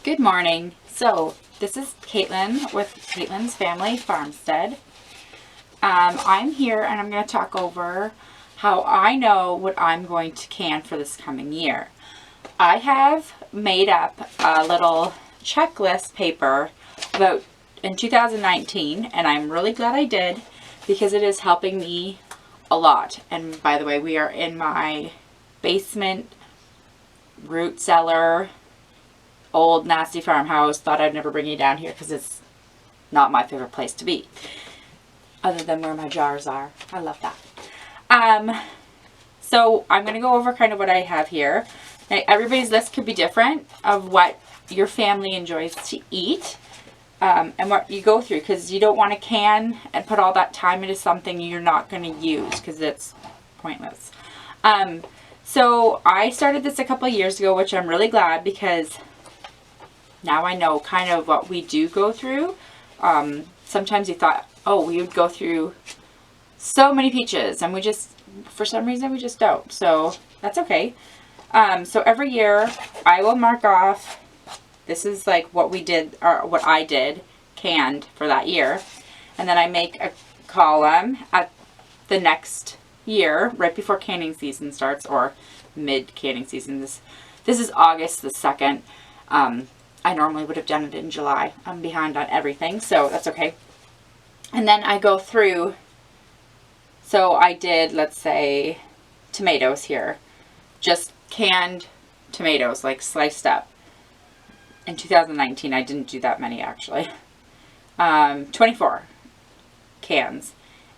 Good morning. So this is Caitlin with Caitlin's Family Farmstead. I'm here and I'm going to talk over how I know what I'm going to can for this coming year. I have made up a little checklist paper about in 2019, and I'm really glad I did because it is helping me a lot. And by the way, we are in my basement root cellar, old nasty farmhouse. Thought I'd never bring you down here because it's not my favorite place to be, other than where my jars are. I love that. So I'm going to go over kind of what I have here. Now, everybody's list could be different of what your family enjoys to eat, and what you go through, because you don't want to can and put all that time into something you're not going to use because it's pointless. So I started this a couple of years ago, which I'm really glad because now I know kind of what we do go through. Sometimes you thought, oh, we would go through so many peaches, and we just, for some reason, we just don't. So that's okay. So every year I will mark off, this is like what we did, or what I did, canned for that year. And then I make a column at the next year, right before canning season starts, or mid canning season. This is August the 2nd. I normally would have done it in July. I'm behind on everything, so that's okay. And then I go through, so I did, let's say, tomatoes here. Just canned tomatoes, like sliced up. In 2019, I didn't do that many, actually. 24 cans.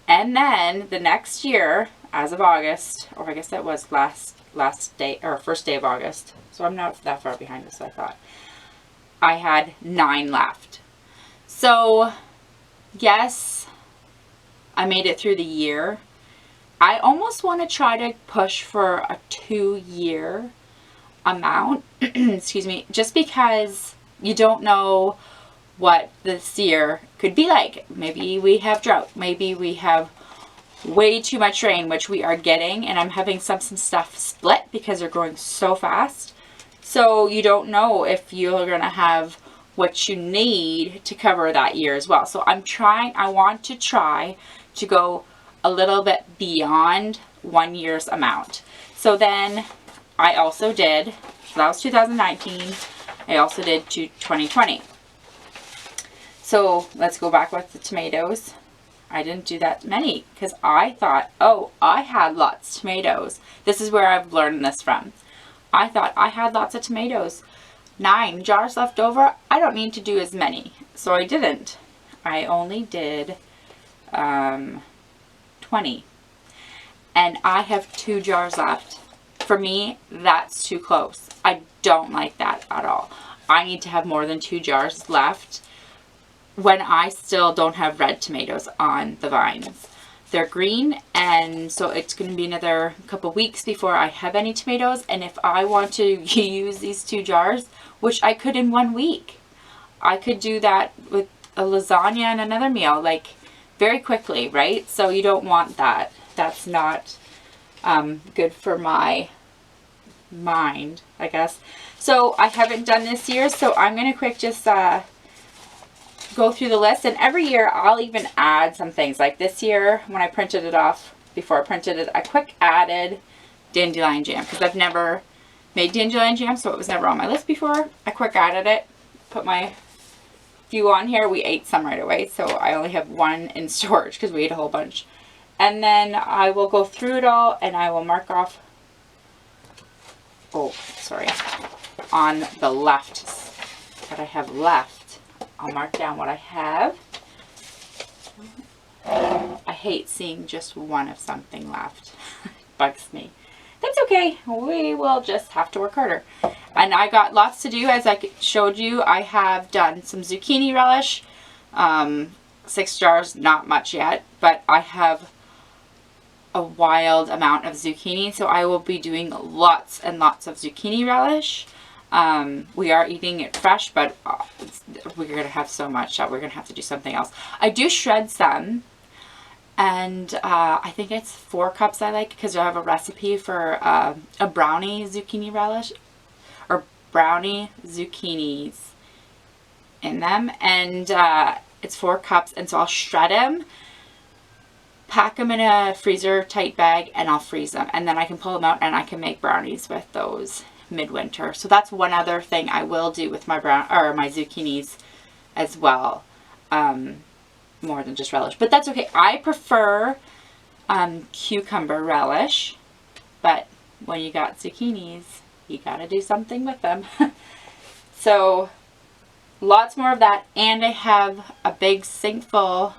And then the next year, as of August, or I guess that was last day, or first day of August. So I'm not that far behind as I thought. I had 9 left. So, yes, I made it through the year. I almost want to try to push for a 2-year amount, excuse me, just because you don't know what this year could be like. Maybe we have drought. Maybe we have way too much rain, which we are getting, and I'm having some stuff split because they're growing so fast. So you don't know if you're going to have what you need to cover that year as well. So I want to try to go a little bit beyond 1 year's amount. So then I also did, so that was 2019, I also did 2020. So let's go back with the tomatoes. I didn't do that many because I thought, oh, I had lots of tomatoes. This is where I've learned this from. I thought I had lots of tomatoes. 9 jars left over. I don't need to do as many. So I didn't. I only did 20. And I have 2 jars left. For me, that's too close. I don't like that at all. I need to have more than 2 jars left when I still don't have red tomatoes on the vines. They're green, and so it's going to be another couple weeks before I have any tomatoes. And if I want to use these 2 jars, which I could in 1 week, I could do that with a lasagna and another meal, like very quickly, right? So you don't want that. That's not good for my mind, I guess. So I haven't done this year, so I'm going to quick just go through the list, and every year I'll even add some things. Like this year when I printed it off, before I printed it, I quick added dandelion jam because I've never made dandelion jam, so it was never on my list before. I quick added it, put my few on here. We ate some right away, so I only have 1 in storage because we ate a whole bunch. And then I will go through it all and I will mark off, oh sorry, on the left what I have left. I'll mark down what I have. I hate seeing just 1 of something left. Bugs me. That's okay. We will just have to work harder. And I got lots to do. As I showed you, I have done some zucchini relish. 6 jars, not much yet, but I have a wild amount of zucchini, so I will be doing lots and lots of zucchini relish. We are eating it fresh, but we're going to have so much that we're going to have to do something else. I do shred some, and I think it's 4 cups I like because I have a recipe for a brownie zucchini relish, or brownie zucchinis in them, and it's 4 cups, and so I'll shred them, pack them in a freezer tight bag, and I'll freeze them, and then I can pull them out and I can make brownies with those midwinter. So that's one other thing I will do with my my zucchinis as well, more than just relish, but that's okay. I prefer cucumber relish, but when you got zucchinis, you gotta do something with them. So lots more of that, and I have a big sink full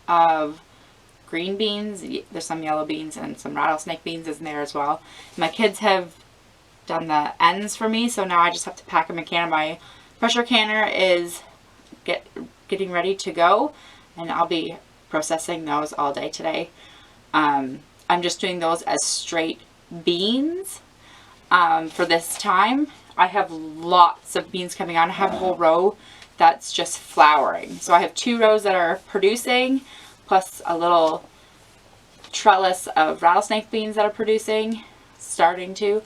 of green beans. There's some yellow beans and some rattlesnake beans in there as well. My kids have done the ends for me, so now I just have to pack them in a can. My pressure canner is getting ready to go, and I'll be processing those all day today. I'm just doing those as straight beans for this time. I have lots of beans coming on. I have a whole row that's just flowering. So I have 2 rows that are producing, plus a little trellis of rattlesnake beans that are producing, starting to,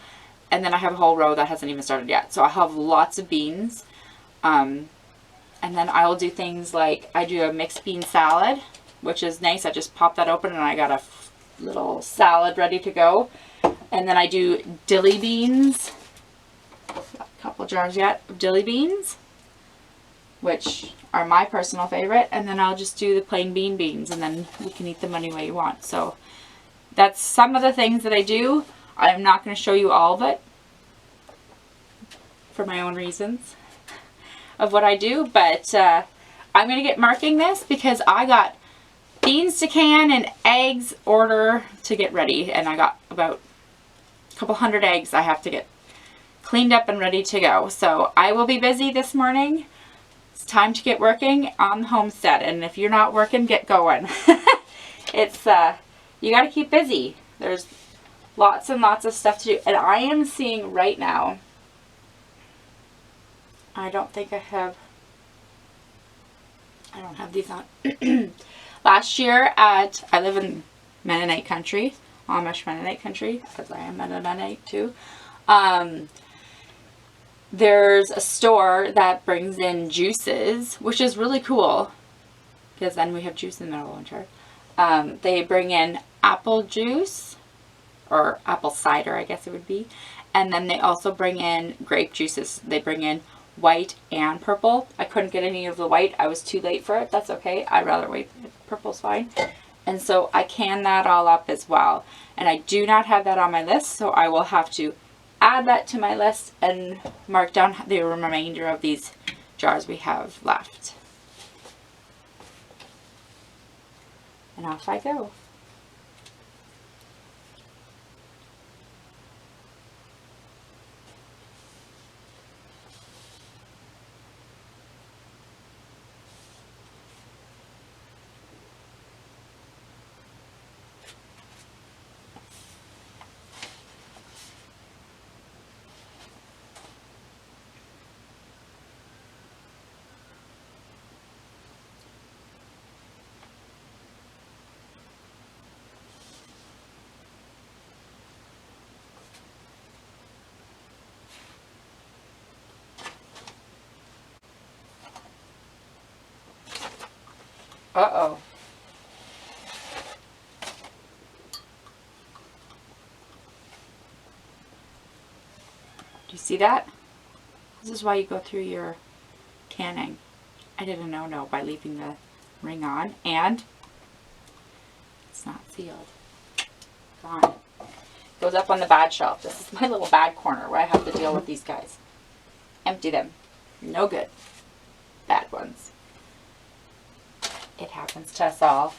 and then I have a whole row that hasn't even started yet. So I have lots of beans. And then I will do things like I do a mixed bean salad, which is nice. I just pop that open and I got a little salad ready to go. And then I do dilly beans. A couple jars yet of dilly beans, which are my personal favorite. And then I'll just do the plain beans, and then you can eat them any way you want. So that's some of the things that I do. I'm not going to show you all of it for my own reasons of what I do, but I'm going to get marking this because I got beans to can and eggs order to get ready, and I got about a couple hundred eggs I have to get cleaned up and ready to go. So I will be busy this morning. It's time to get working on the homestead, and if you're not working, get going. It's you got to keep busy. There's lots and lots of stuff to do, and I am seeing right now, I don't have these on. Last year I live in Mennonite country, Amish Mennonite country, because I am Mennonite too. There's a store that brings in juices, which is really cool, because then we have juice in the middle of winter. They bring in apple juice, or apple cider, I guess it would be. And then they also bring in grape juices. They bring in white and purple. I couldn't get any of the white. I was too late for it. That's okay. I'd rather wait. Purple's fine. And so I can that all up as well. And I do not have that on my list, so I will have to add that to my list and mark down the remainder of these jars we have left. And off I go. Uh-oh. Do you see that? This is why you go through your canning. I did a no-no by leaving the ring on, and it's not sealed. Gone. Goes up on the bad shelf. This is my little bad corner where I have to deal with these guys. Empty them. No good. Bad ones. It happens to us all.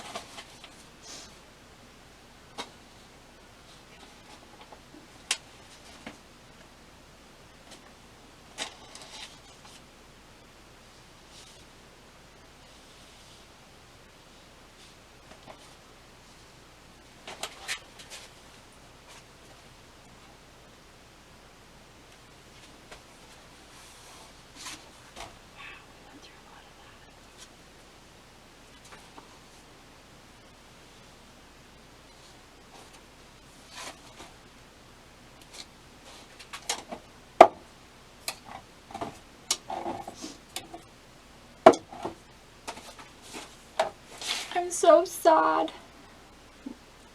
so sad.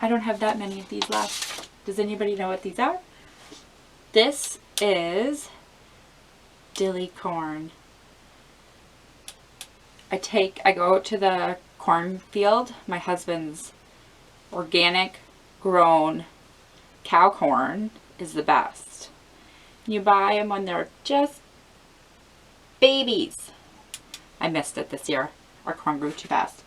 I don't have that many of these left. Does anybody know what these are? This is dilly corn. I go out to the cornfield. My husband's organic grown cow corn is the best. You buy them when they're just babies. I missed it this year. Our corn grew too fast.